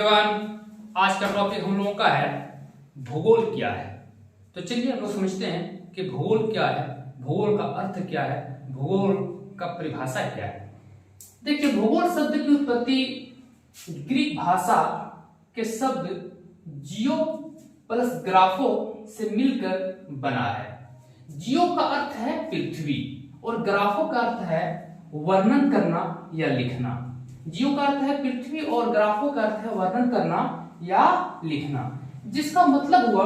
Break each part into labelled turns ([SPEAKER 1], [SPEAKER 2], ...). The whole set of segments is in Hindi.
[SPEAKER 1] आज का टॉपिक हम लोगों का है भूगोल क्या है। तो चलिए हम लोग समझते हैं कि भूगोल क्या है, भूगोल का अर्थ क्या है, भूगोल का परिभाषा क्या है। देखिए, भूगोल शब्द की उत्पत्ति ग्रीक भाषा के शब्द जियो प्लस ग्राफो से मिलकर बना है। जियो का अर्थ है पृथ्वी और ग्राफो का अर्थ है वर्णन करना या लिखना। जियो का अर्थ है पृथ्वी और ग्राफो का अर्थ है वर्णन करना या लिखना, जिसका मतलब हुआ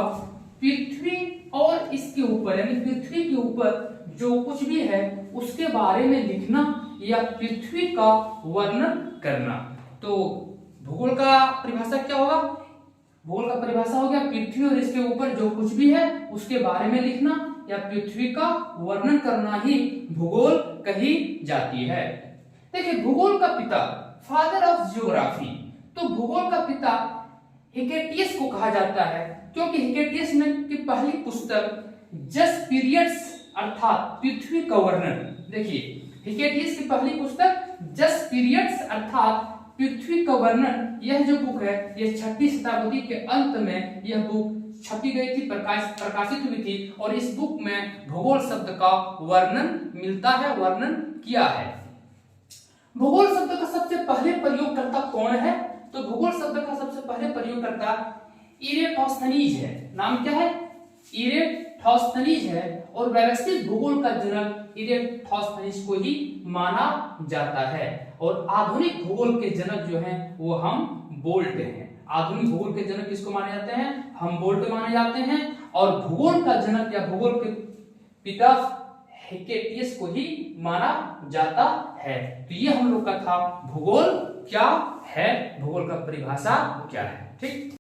[SPEAKER 1] पृथ्वी और इसके ऊपर यानी पृथ्वी के ऊपर जो कुछ भी है उसके बारे में लिखना या पृथ्वी का वर्णन करना। तो भूगोल का परिभाषा क्या होगा? भूगोल का परिभाषा हो गया पृथ्वी और इसके ऊपर जो कुछ भी है उसके बारे में लिखना या पृथ्वी का वर्णन करना ही भूगोल कही जाती है। देखिए, भूगोल का पिता फादर ऑफ जियोग्राफी, तो भूगोल का पिता हिकेटियस को कहा जाता है, क्योंकि हिकेटियस ने की पहली पुस्तक जस्ट पीरियड्स अर्थात पृथ्वी का वर्णन। देखिए, हिकेटियस की पहली पुस्तक जस्ट पीरियड्स अर्थात पृथ्वी का वर्णन, यह जो बुक है यह 6वीं शताब्दी के अंत में यह बुक छपी गई थी, प्रकाशित हुई थी और इस बुक में भूगोल शब्द का वर्णन मिलता है, वर्णन किया है। भूगोल शब्द का सबसे पहले प्रयोगकर्ता कौन है? तो भूगोल शब्द का सबसे पहले प्रयोगकर्ता इरेटोस्थनीज है। नाम क्या है? इरेटोस्थनीज है और व्यवस्थित भूगोल का जनक इरेटोस्थनीज को ही माना जाता है। और आधुनिक भूगोल के जनक जो हैं वो हम बोल्ट हैं। आधुनिक भूगोल के जनक किसको माने जाते हैं? हम बोल्ट माने जाते हैं। और भूगोल का जनक या भूगोल के पिता हिकेटियस को ही माना जाता है। तो ये हम लोग का था भूगोल क्या है, भूगोल का परिभाषा क्या है। ठीक।